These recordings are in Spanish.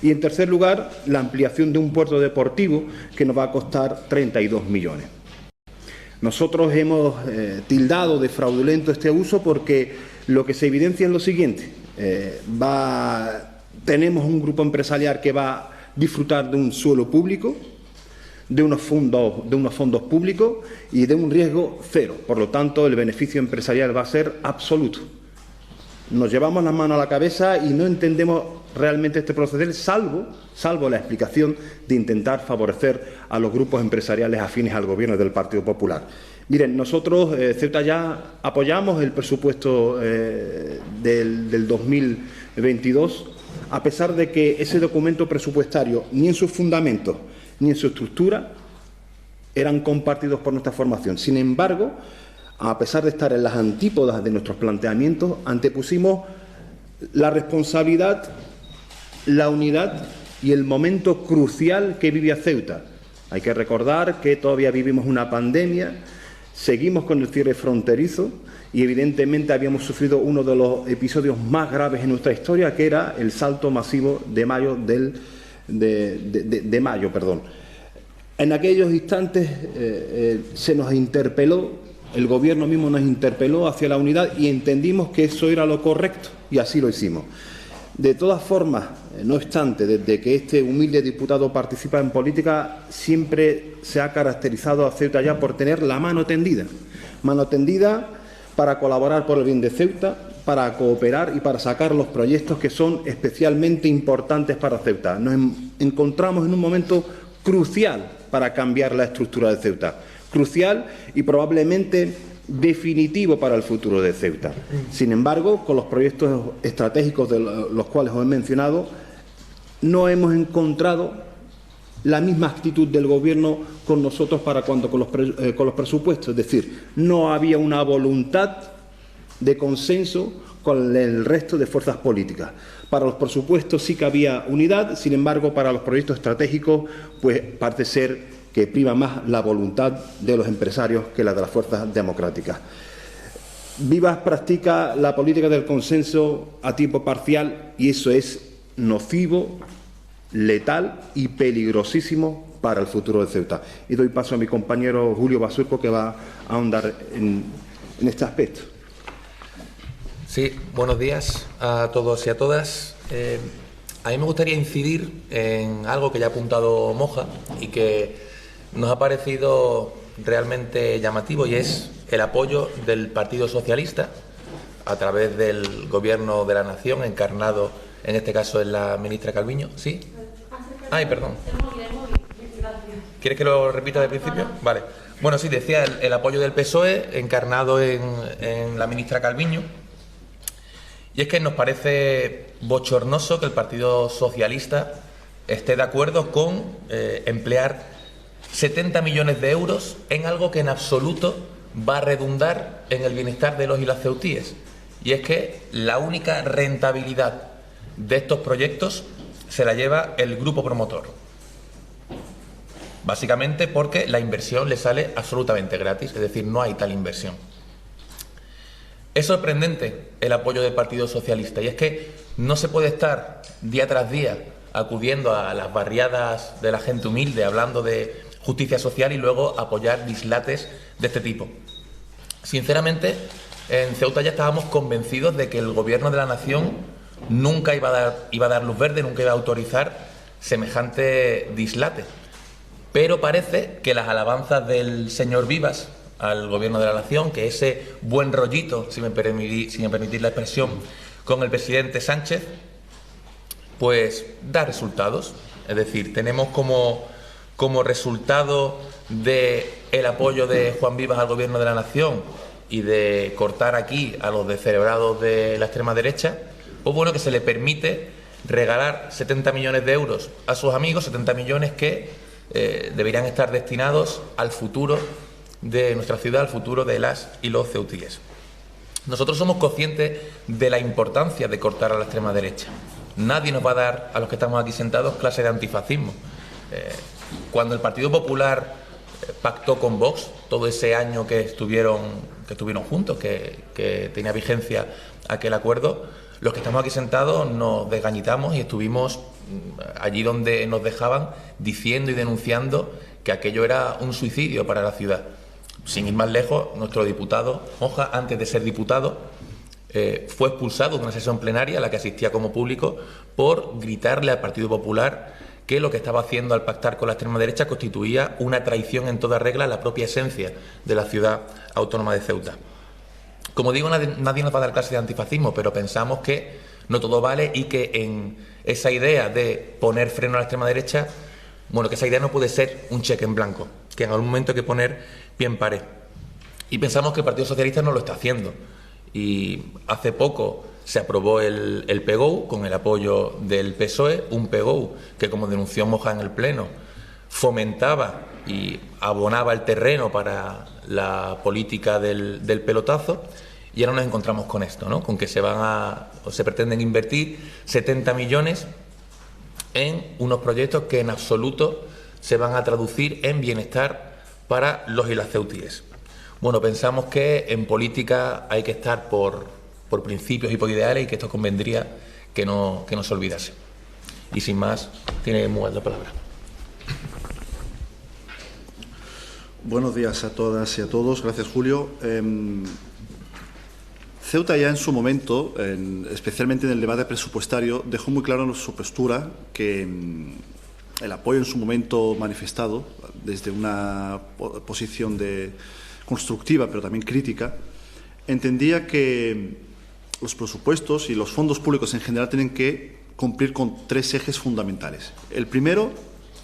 Y, en tercer lugar, la ampliación de un puerto deportivo que nos va a costar 32 millones. Nosotros hemos tildado de fraudulento este uso porque lo que se evidencia es lo siguiente. Tenemos un grupo empresarial que va a disfrutar de un suelo público, de unos fondos públicos y de un riesgo cero. Por lo tanto, el beneficio empresarial va a ser absoluto. Nos llevamos las manos a la cabeza y no entendemos realmente este proceder, salvo la explicación de intentar favorecer a los grupos empresariales afines al Gobierno del Partido Popular. Miren, nosotros, Ceuta Ya, apoyamos el presupuesto del 2022, a pesar de que ese documento presupuestario, ni en sus fundamentos ni en su estructura, eran compartidos por nuestra formación. Sin embargo, a pesar de estar en las antípodas de nuestros planteamientos, antepusimos la responsabilidad, la unidad y el momento crucial que vive Ceuta. Hay que recordar que todavía vivimos una pandemia, seguimos con el cierre fronterizo y evidentemente habíamos sufrido uno de los episodios más graves en nuestra historia, que era el salto masivo de mayo En aquellos instantes se nos interpeló, el Gobierno mismo nos interpeló hacia la unidad y entendimos que eso era lo correcto y así lo hicimos. De todas formas, no obstante, desde que este humilde diputado participa en política, siempre se ha caracterizado a Ceuta Ya por tener la mano tendida para colaborar por el bien de Ceuta, para cooperar y para sacar los proyectos que son especialmente importantes para Ceuta. Nos encontramos en un momento crucial para cambiar la estructura de Ceuta, crucial y probablemente definitivo para el futuro de Ceuta. Sin embargo, con los proyectos estratégicos de los cuales os he mencionado, no hemos encontrado la misma actitud del Gobierno con nosotros con los presupuestos. Es decir, no había una voluntad de consenso con el resto de fuerzas políticas. Para los presupuestos sí que había unidad, sin embargo, para los proyectos estratégicos, pues parece ser que prima más la voluntad de los empresarios que la de las fuerzas democráticas. Vivas practica la política del consenso a tiempo parcial y eso es nocivo, letal y peligrosísimo para el futuro de Ceuta. Y doy paso a mi compañero Julio Basurco, que va a ahondar en este aspecto. Sí, buenos días a todos y a todas. A mí me gustaría incidir en algo que ya ha apuntado Moja y que nos ha parecido realmente llamativo, y es el apoyo del Partido Socialista a través del Gobierno de la Nación, encarnado en este caso en la ministra Calviño. ¿Sí? Ay, perdón. ¿Quieres que lo repita de principio? Vale. Bueno, sí, decía el apoyo del PSOE encarnado en la ministra Calviño. Y es que nos parece bochornoso que el Partido Socialista esté de acuerdo con emplear 70 millones de euros en algo que en absoluto va a redundar en el bienestar de los y las ceutíes. Y es que la única rentabilidad de estos proyectos se la lleva el grupo promotor. Básicamente porque la inversión le sale absolutamente gratis, es decir, no hay tal inversión. Es sorprendente el apoyo del Partido Socialista, y es que no se puede estar día tras día acudiendo a las barriadas de la gente humilde hablando de justicia social y luego apoyar dislates de este tipo. Sinceramente, en Ceuta Ya estábamos convencidos de que el Gobierno de la Nación nunca iba a dar luz verde, nunca iba a autorizar semejante dislate. Pero parece que las alabanzas del señor Vivas al Gobierno de la Nación, que ese buen rollito, si me permitís la expresión, con el presidente Sánchez, pues da resultados. Es decir, tenemos como resultado del apoyo de Juan Vivas al Gobierno de la Nación y de cortar aquí a los descerebrados de la extrema derecha, pues bueno, que se le permite regalar 70 millones de euros a sus amigos, 70 millones que deberían estar destinados al futuro de nuestra ciudad, al futuro de las y los ceutíes. Nosotros somos conscientes de la importancia de cortar a la extrema derecha. Nadie nos va a dar, a los que estamos aquí sentados, clase de antifascismo. Cuando el Partido Popular pactó con Vox, todo ese año que estuvieron juntos, que tenía vigencia aquel acuerdo, los que estamos aquí sentados nos desgañitamos y estuvimos allí donde nos dejaban diciendo y denunciando que aquello era un suicidio para la ciudad. Sin ir más lejos, nuestro diputado Moja, antes de ser diputado, fue expulsado de una sesión plenaria a la que asistía como público por gritarle al Partido Popular que lo que estaba haciendo al pactar con la extrema derecha constituía una traición en toda regla a la propia esencia de la ciudad autónoma de Ceuta. Como digo, nadie nos va a dar clase de antifascismo, pero pensamos que no todo vale y que en esa idea de poner freno a la extrema derecha, bueno, que esa idea no puede ser un cheque en blanco, que en algún momento hay que poner pie en pared. Y pensamos que el Partido Socialista no lo está haciendo. Y hace poco se aprobó el PGOU con el apoyo del PSOE, un PGOU que, como denunció Moja en el Pleno, fomentaba y abonaba el terreno para la política del pelotazo, y ahora nos encontramos con esto, ¿no? Con que se pretenden invertir 70 millones en unos proyectos que en absoluto se van a traducir en bienestar para los y las ceutíes. Bueno, pensamos que en política hay que estar por principios y por ideales, y que esto convendría que no se olvidase. Y sin más, tiene Mugal la palabra. Buenos días a todas y a todos. Gracias, Julio. Ceuta ya en su momento, especialmente en el debate presupuestario, dejó muy claro en su postura que el apoyo en su momento manifestado desde una posición constructiva, pero también crítica, entendía que los presupuestos y los fondos públicos en general tienen que cumplir con tres ejes fundamentales. El primero,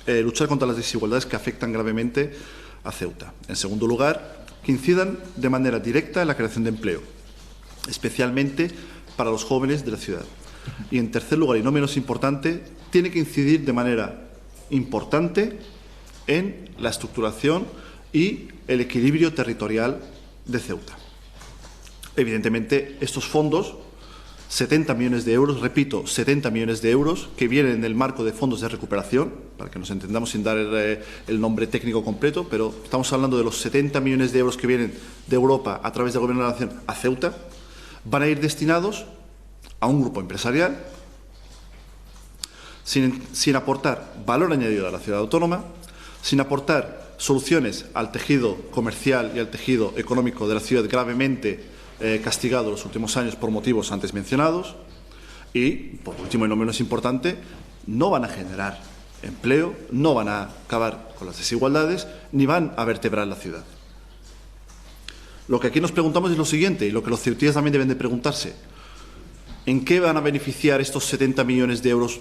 luchar contra las desigualdades que afectan gravemente a Ceuta. En segundo lugar, que incidan de manera directa en la creación de empleo, especialmente para los jóvenes de la ciudad. Y en tercer lugar, y no menos importante, tiene que incidir de manera importante en la estructuración y el equilibrio territorial de Ceuta. Evidentemente, estos fondos, 70 millones de euros, repito, 70 millones de euros, que vienen en el marco de fondos de recuperación, para que nos entendamos sin dar el nombre técnico completo, pero estamos hablando de los 70 millones de euros que vienen de Europa a través del Gobierno de la Nación a Ceuta, van a ir destinados a un grupo empresarial sin aportar valor añadido a la ciudad autónoma, sin aportar soluciones al tejido comercial y al tejido económico de la ciudad gravemente castigado en los últimos años por motivos antes mencionados, y, por último y no menos importante, no van a generar empleo, no van a acabar con las desigualdades, ni van a vertebrar la ciudad. Lo que aquí nos preguntamos es lo siguiente, y lo que los ceutíes también deben de preguntarse: ¿en qué van a beneficiar estos 70 millones de euros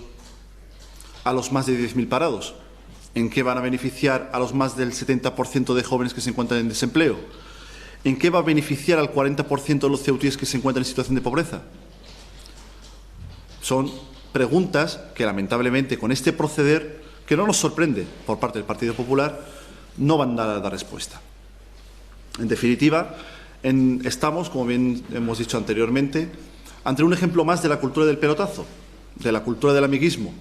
a los más de 10.000 parados? ¿En qué van a beneficiar a los más del 70% de jóvenes que se encuentran en desempleo? ¿En qué va a beneficiar al 40% de los ceutíes que se encuentran en situación de pobreza? Son preguntas que, lamentablemente, con este proceder, que no nos sorprende por parte del Partido Popular, no van a dar respuesta. En definitiva, estamos, como bien hemos dicho anteriormente, ante un ejemplo más de la cultura del pelotazo, de la cultura del amiguismo,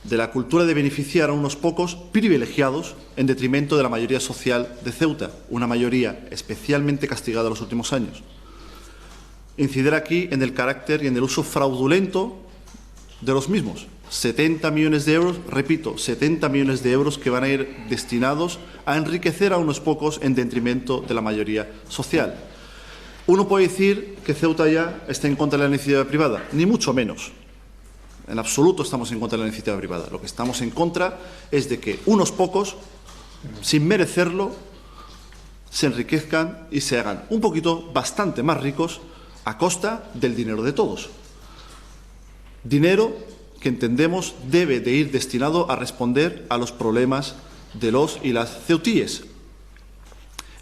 de la cultura de beneficiar a unos pocos privilegiados en detrimento de la mayoría social de Ceuta, una mayoría especialmente castigada en los últimos años. Incidir aquí en el carácter y en el uso fraudulento de los mismos. 70 millones de euros, repito, 70 millones de euros que van a ir destinados a enriquecer a unos pocos en detrimento de la mayoría social. Uno puede decir que Ceuta ya está en contra de la iniciativa privada, ni mucho menos. En absoluto estamos en contra de la iniciativa privada. Lo que estamos en contra es de que unos pocos, sin merecerlo, se enriquezcan y se hagan un poquito, bastante más ricos a costa del dinero de todos. Dinero que entendemos debe de ir destinado a responder a los problemas de los y las ceutíes.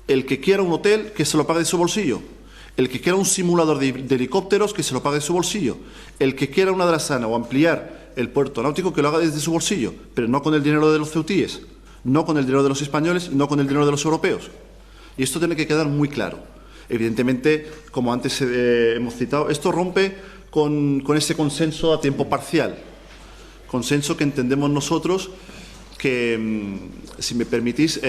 El que quiera un hotel, que se lo pague de su bolsillo. El que quiera un simulador de helicópteros, que se lo pague de su bolsillo. El que quiera una drasana o ampliar el puerto náutico, que lo haga desde su bolsillo, pero no con el dinero de los ceutíes, no con el dinero de los españoles y no con el dinero de los europeos. Y esto tiene que quedar muy claro. Evidentemente, como antes hemos citado, esto rompe con ese consenso a tiempo parcial. Consenso que entendemos nosotros que, si me permitís,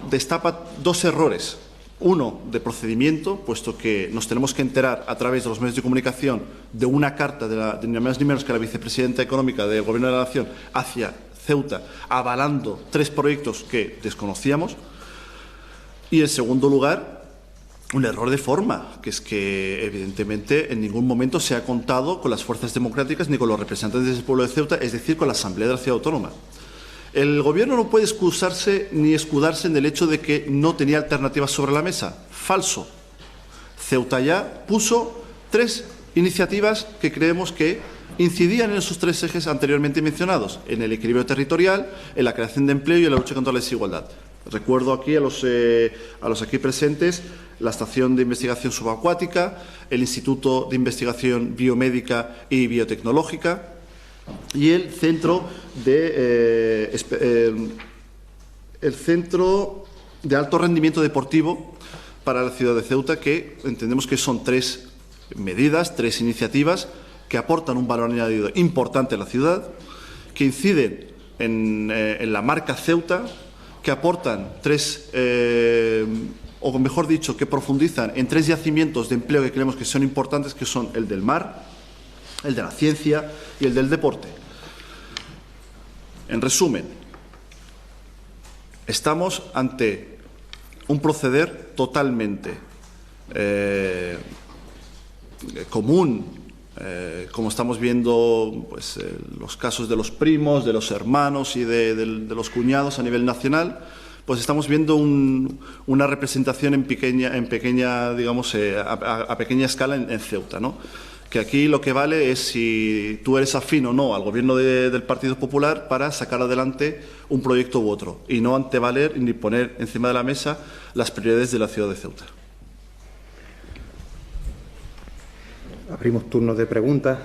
destapa dos errores Uno, de procedimiento, puesto que nos tenemos que enterar a través de los medios de comunicación de una carta de ni más ni menos que la vicepresidenta económica del Gobierno de la Nación hacia Ceuta, avalando 3 proyectos que desconocíamos. Y, en segundo lugar, un error de forma, que es que, evidentemente, en ningún momento se ha contado con las fuerzas democráticas ni con los representantes del pueblo de Ceuta, es decir, con la Asamblea de la Ciudad Autónoma. El Gobierno no puede excusarse ni escudarse en el hecho de que no tenía alternativas sobre la mesa. Falso. Ceuta ya puso 3 iniciativas que creemos que incidían en esos 3 ejes anteriormente mencionados, en el equilibrio territorial, en la creación de empleo y en la lucha contra la desigualdad. Recuerdo aquí a los aquí presentes la Estación de Investigación Subacuática, el Instituto de Investigación Biomédica y Biotecnológica y el Centro de Alto Rendimiento Deportivo para la ciudad de Ceuta, que entendemos que son 3 medidas, 3 iniciativas que aportan un valor añadido importante a la ciudad, que inciden en la marca Ceuta, que aportan 3, o mejor dicho, que profundizan en 3 yacimientos de empleo que creemos que son importantes, que son el del mar, el de la ciencia y el del deporte. En resumen, estamos ante un proceder totalmente común, como estamos viendo pues, los casos de los primos, de los hermanos y de los cuñados a nivel nacional, pues estamos viendo una representación en pequeña digamos, a pequeña escala en Ceuta, ¿no? Que aquí lo que vale es si tú eres afín o no al Gobierno del Partido Popular para sacar adelante un proyecto u otro, y no antevaler ni poner encima de la mesa las prioridades de la ciudad de Ceuta. Abrimos turnos de preguntas.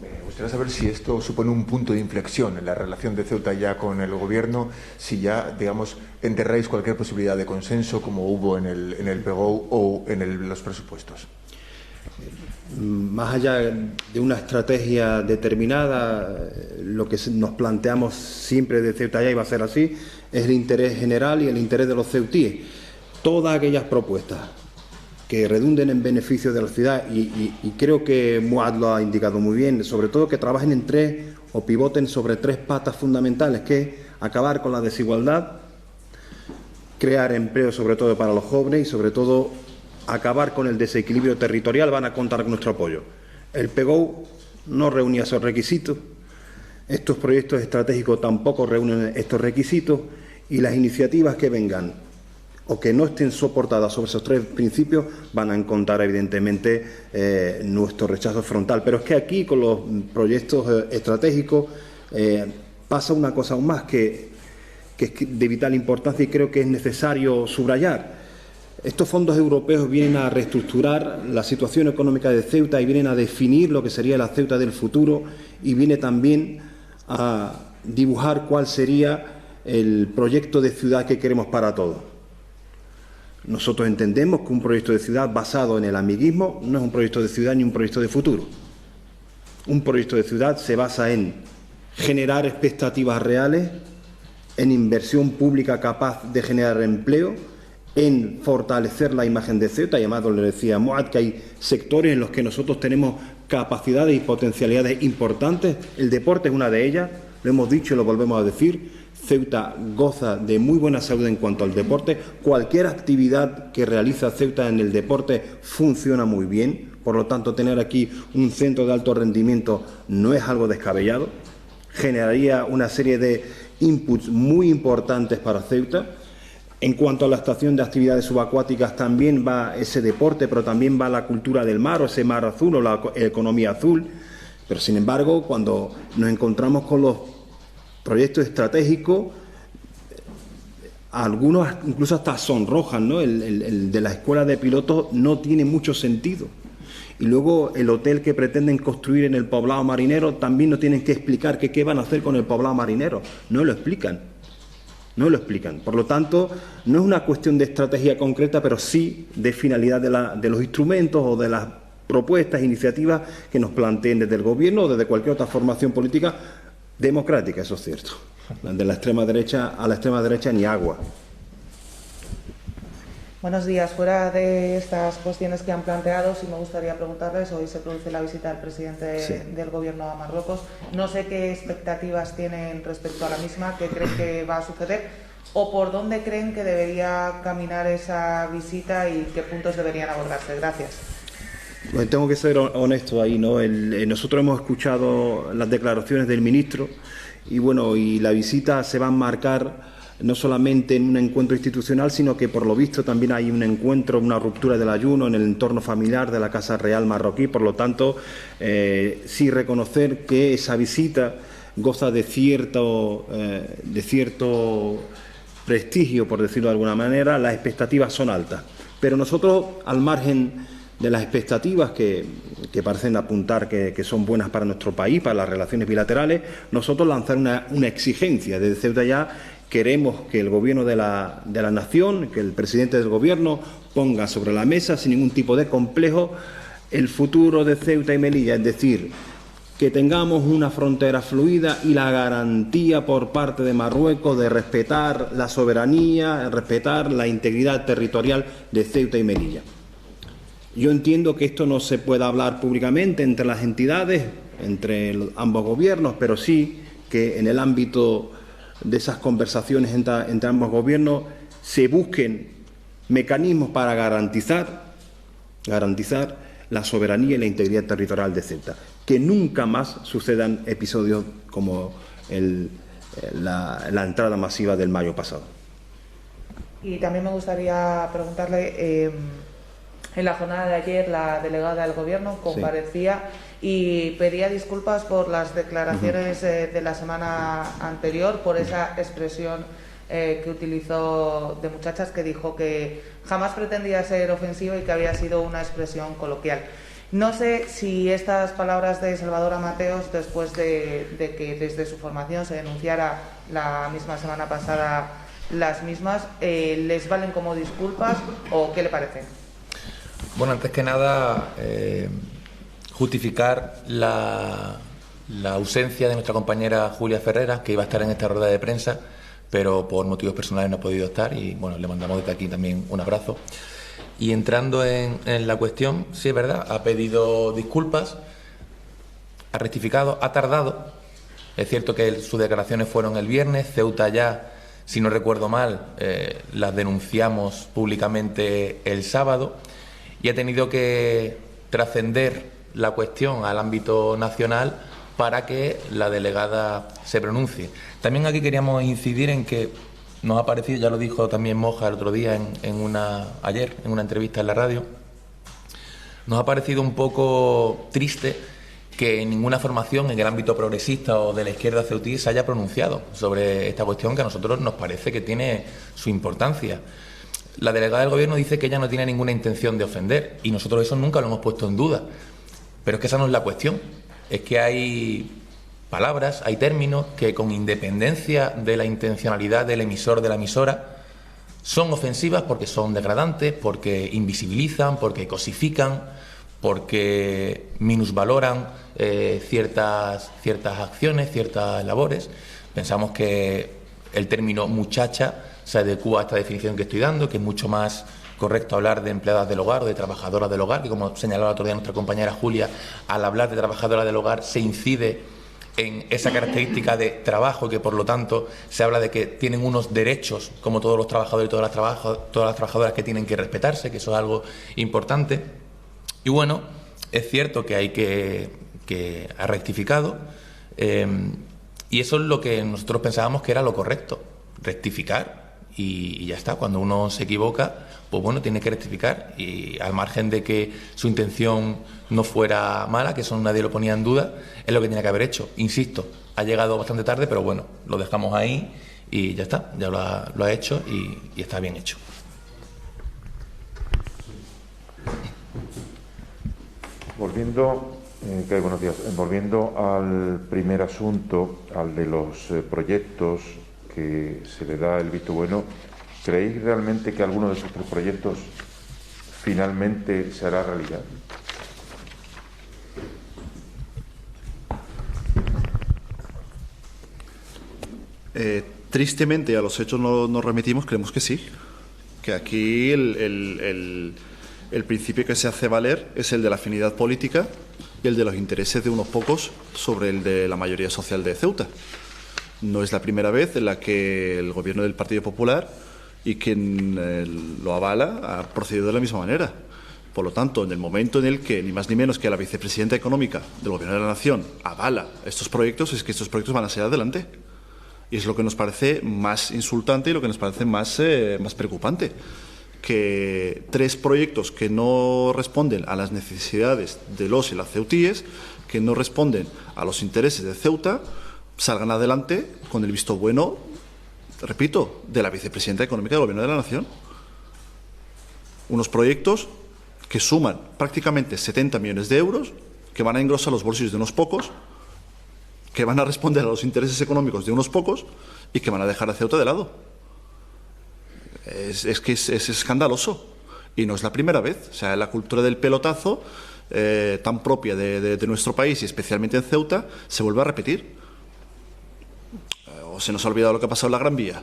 Me gustaría saber si esto supone un punto de inflexión en la relación de Ceuta ya con el Gobierno, si ya, digamos, enterráis cualquier posibilidad de consenso como hubo en el PGOU o en los presupuestos. Más allá de una estrategia determinada, lo que nos planteamos siempre de Ceuta ya, y va a ser así, es el interés general y el interés de los ceutíes. Todas aquellas propuestas que redunden en beneficio de la ciudad, y creo que Muad lo ha indicado muy bien, sobre todo que trabajen en 3 o pivoten sobre 3 patas fundamentales, que es acabar con la desigualdad, crear empleo sobre todo para los jóvenes y sobre todo acabar con el desequilibrio territorial, van a contar con nuestro apoyo. El PGOU no reunía esos requisitos, estos proyectos estratégicos tampoco reúnen estos requisitos, y las iniciativas que vengan o que no estén soportadas sobre esos 3 principios van a encontrar evidentemente nuestro rechazo frontal. Pero es que aquí con los proyectos estratégicos pasa una cosa aún más que es de vital importancia, y creo que es necesario subrayar. Estos fondos europeos vienen a reestructurar la situación económica de Ceuta y vienen a definir lo que sería la Ceuta del futuro, y viene también a dibujar cuál sería el proyecto de ciudad que queremos para todos. Nosotros entendemos que un proyecto de ciudad basado en el amiguismo no es un proyecto de ciudad ni un proyecto de futuro. Un proyecto de ciudad se basa en generar expectativas reales, en inversión pública capaz de generar empleo, en fortalecer la imagen de Ceuta, y además le decía Muad que hay sectores en los que nosotros tenemos capacidades y potencialidades importantes. El deporte es una de ellas, lo hemos dicho y lo volvemos a decir. Ceuta goza de muy buena salud en cuanto al deporte. Cualquier actividad que realiza Ceuta en el deporte funciona muy bien, por lo tanto tener aquí un centro de alto rendimiento no es algo descabellado, generaría una serie de inputs muy importantes para Ceuta. En cuanto a la estación de actividades subacuáticas, también va ese deporte, pero también va la cultura del mar, o ese mar azul, o la economía azul. Pero, sin embargo, cuando nos encontramos con los proyectos estratégicos, algunos incluso hasta sonrojan, ¿no? El de la escuela de pilotos no tiene mucho sentido. Y luego el hotel que pretenden construir en el poblado marinero también nos tienen que explicar qué van a hacer con el poblado marinero. No lo explican. No lo explican. Por lo tanto, no es una cuestión de estrategia concreta, pero sí de finalidad de los instrumentos o de las propuestas, iniciativas que nos planteen desde el Gobierno o desde cualquier otra formación política democrática, eso es cierto. De la extrema derecha a la extrema derecha ni agua. Buenos días. Fuera de estas cuestiones que han planteado, sí me gustaría preguntarles, hoy se produce la visita del presidente del Gobierno a Marruecos. No sé qué expectativas tienen respecto a la misma, qué creen que va a suceder o por dónde creen que debería caminar esa visita y qué puntos deberían abordarse. Gracias. Pues tengo que ser honesto ahí, ¿no? Nosotros hemos escuchado las declaraciones del ministro y bueno, y la visita se va a enmarcar no solamente en un encuentro institucional, sino que por lo visto también hay un encuentro, una ruptura del ayuno en el entorno familiar de la Casa Real marroquí. Por lo tanto, sí reconocer que esa visita goza de cierto prestigio, por decirlo de alguna manera. Las expectativas son altas. Pero nosotros, al margen de las expectativas que parecen apuntar que son buenas para nuestro país, para las relaciones bilaterales, nosotros lanzar una exigencia desde Ceuta ya. Queremos que el Gobierno de la Nación, que el presidente del Gobierno ponga sobre la mesa sin ningún tipo de complejo el futuro de Ceuta y Melilla, es decir, que tengamos una frontera fluida y la garantía por parte de Marruecos de respetar la soberanía, respetar la integridad territorial de Ceuta y Melilla. Yo entiendo que esto no se pueda hablar públicamente entre las entidades, entre ambos gobiernos, pero sí que en el ámbito de esas conversaciones entre ambos gobiernos se busquen mecanismos para garantizar la soberanía y la integridad territorial de Ceuta. Que nunca más sucedan episodios como la entrada masiva del mayo pasado. Y también me gustaría preguntarle, en la jornada de ayer la delegada del Gobierno comparecía y pedía disculpas por las declaraciones de la semana anterior, por esa expresión que utilizó de muchachas, que dijo que jamás pretendía ser ofensiva y que había sido una expresión coloquial. No sé si estas palabras de Salvadora Mateos, después de que desde su formación se denunciara la misma semana pasada las mismas, ¿les valen como disculpas o qué le parecen? Bueno, antes que nada, justificar la ausencia de nuestra compañera Julia Ferreras, que iba a estar en esta rueda de prensa, pero por motivos personales no ha podido estar y bueno, le mandamos desde aquí también un abrazo. Y entrando en la cuestión, sí es verdad, ha pedido disculpas, ha rectificado, ha tardado. Es cierto que sus declaraciones fueron el viernes, Ceuta ya, si no recuerdo mal, las denunciamos públicamente el sábado y ha tenido que trascender la cuestión al ámbito nacional para que la delegada se pronuncie. También aquí queríamos incidir en que nos ha parecido, ya lo dijo también Moja el otro día ayer en una entrevista en la radio, nos ha parecido un poco triste que ninguna formación en el ámbito progresista o de la izquierda ceutí se haya pronunciado sobre esta cuestión que a nosotros nos parece que tiene su importancia. La delegada del Gobierno dice que ella no tiene ninguna intención de ofender y nosotros eso nunca lo hemos puesto en duda. Pero es que esa no es la cuestión. Es que hay palabras, hay términos que con independencia de la intencionalidad del emisor, de la emisora, son ofensivas porque son degradantes, porque invisibilizan, porque cosifican, porque minusvaloran ciertas acciones, ciertas labores. Pensamos que el término muchacha se adecúa a esta definición que estoy dando, que es mucho más correcto hablar de empleadas del hogar o de trabajadoras del hogar, que como señalaba el otro día nuestra compañera Julia, al hablar de trabajadoras del hogar se incide en esa característica de trabajo, que por lo tanto se habla de que tienen unos derechos como todos los trabajadores y todas las trabajadoras que tienen que respetarse, que eso es algo importante. Y bueno, es cierto que ha rectificado y eso es lo que nosotros pensábamos que era lo correcto, rectificar y ya está. Cuando uno se equivoca, pues bueno, tiene que rectificar y al margen de que su intención no fuera mala, que eso nadie lo ponía en duda, es lo que tiene que haber hecho. Insisto, ha llegado bastante tarde, pero bueno, lo dejamos ahí y ya está, ya lo ha hecho y está bien hecho. Buenos días. Volviendo al primer asunto, al de los proyectos que se le da el visto bueno, ¿creéis realmente que alguno de esos tres proyectos finalmente se hará realidad? Tristemente, a los hechos nos remitimos, creemos que sí. Que aquí el principio que se hace valer es el de la afinidad política y el de los intereses de unos pocos sobre el de la mayoría social de Ceuta. No es la primera vez en la que el gobierno del Partido Popular y quien lo avala ha procedido de la misma manera. Por lo tanto, en el momento en el que, ni más ni menos que la vicepresidenta económica del Gobierno de la Nación avala estos proyectos, es que estos proyectos van a ser adelante. Y es lo que nos parece más insultante y lo que nos parece más preocupante. Que 3 proyectos que no responden a las necesidades de los y las ceutíes, que no responden a los intereses de Ceuta, salgan adelante con el visto bueno, repito, de la vicepresidenta económica del Gobierno de la Nación. Unos proyectos que suman prácticamente 70 millones de euros, que van a engrosar los bolsillos de unos pocos, que van a responder a los intereses económicos de unos pocos y que van a dejar a Ceuta de lado. Es que es escandaloso. Y no es la primera vez. O sea, la cultura del pelotazo, tan propia de nuestro país y especialmente en Ceuta, se vuelve a repetir. ¿O se nos ha olvidado lo que ha pasado en la Gran Vía?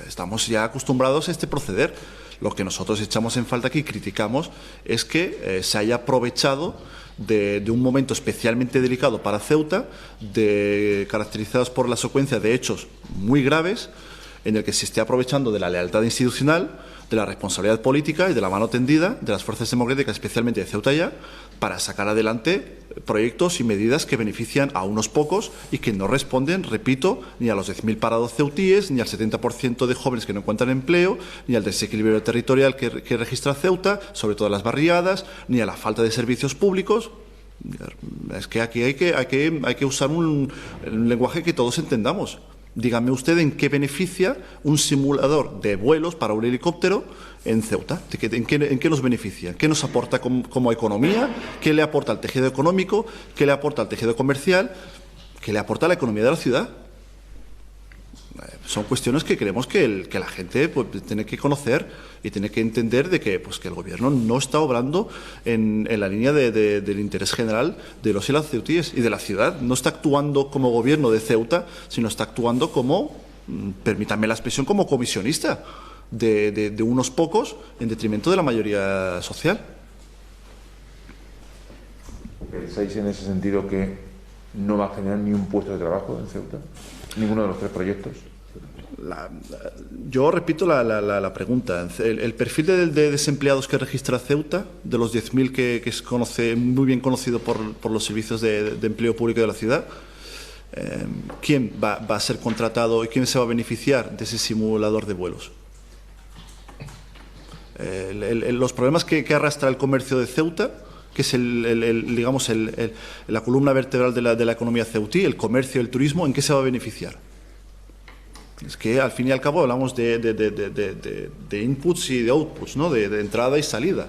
Estamos ya acostumbrados a este proceder. Lo que nosotros echamos en falta aquí y criticamos es que se haya aprovechado de un momento especialmente delicado para Ceuta, caracterizados por la secuencia de hechos muy graves, en el que se esté aprovechando de la lealtad institucional, de la responsabilidad política y de la mano tendida de las fuerzas democráticas, especialmente de Ceuta ya, para sacar adelante proyectos y medidas que benefician a unos pocos y que no responden, repito, ni a los 10.000 parados ceutíes, ni al 70% de jóvenes que no encuentran empleo, ni al desequilibrio territorial que registra Ceuta, sobre todo en las barriadas, ni a la falta de servicios públicos. Es que aquí hay que usar un lenguaje que todos entendamos. Dígame usted en qué beneficia un simulador de vuelos para un helicóptero en Ceuta. ¿En qué nos beneficia? ¿Qué nos aporta como economía? ¿Qué le aporta al tejido económico? ¿Qué le aporta al tejido comercial? ¿Qué le aporta a la economía de la ciudad? Son cuestiones que creemos que la gente pues, tiene que conocer y tiene que entender de que el gobierno no está obrando en la línea del interés general de los y las ceutíes y de la ciudad. No está actuando como gobierno de Ceuta, sino está actuando como, permítanme la expresión, como comisionista de unos pocos en detrimento de la mayoría social. ¿Pensáis en ese sentido que no va a generar ni un puesto de trabajo en Ceuta? ¿Ninguno de los 3 proyectos? Yo repito la pregunta. El perfil de desempleados que registra Ceuta, de los 10.000 que es muy bien conocido por los servicios de empleo público de la ciudad, ¿quién va a ser contratado y quién se va a beneficiar de ese simulador de vuelos? Los problemas que arrastra el comercio de Ceuta, que es la columna vertebral de la economía ceutí, el comercio, el turismo, ¿en qué se va a beneficiar? Es que al fin y al cabo hablamos de inputs y de outputs, ¿no? de entrada y salida.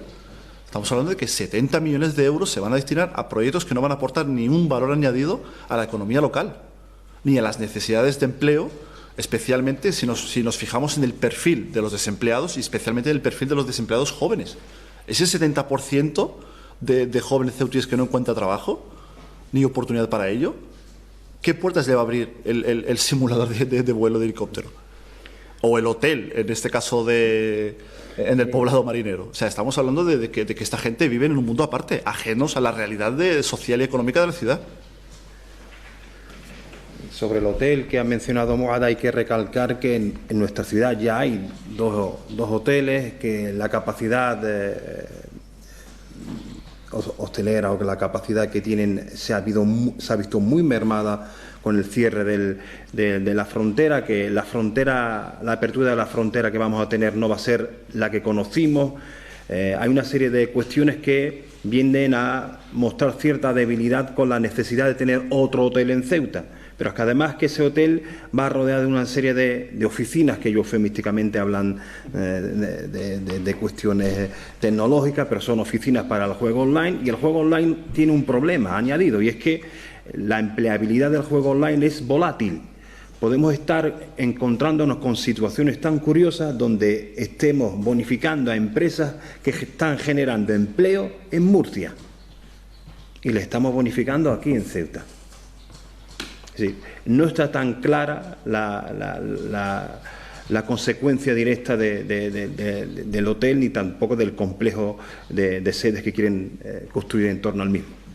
Estamos hablando de que 70 millones de euros se van a destinar a proyectos que no van a aportar ni un valor añadido a la economía local, ni a las necesidades de empleo, especialmente si nos fijamos en el perfil de los desempleados y especialmente en el perfil de los desempleados jóvenes. Ese 70% de jóvenes ceutíes que no encuentra trabajo, ni oportunidad para ello, ¿qué puertas le va a abrir el simulador de vuelo de helicóptero? O el hotel, en este caso en el poblado marinero. O sea, estamos hablando de que esta gente vive en un mundo aparte, ajenos a la realidad social y económica de la ciudad. Sobre el hotel que ha mencionado Moada, hay que recalcar que en nuestra ciudad ya hay dos hoteles, que la capacidad hostelera o que la capacidad que tienen se ha visto muy mermada con el cierre de la frontera, que la apertura de la frontera que vamos a tener no va a ser la que conocimos. Hay una serie de cuestiones que vienen a mostrar cierta debilidad con la necesidad de tener otro hotel en Ceuta. Pero es que además que ese hotel va rodeado de una serie de oficinas que eufemísticamente hablan de cuestiones tecnológicas, pero son oficinas para el juego online, y el juego online tiene un problema añadido, y es que la empleabilidad del juego online es volátil. Podemos estar encontrándonos con situaciones tan curiosas donde estemos bonificando a empresas que están generando empleo en Murcia y le estamos bonificando aquí en Ceuta. Es decir, no está tan clara la consecuencia directa del hotel ni tampoco del complejo de sedes que quieren construir en torno al mismo.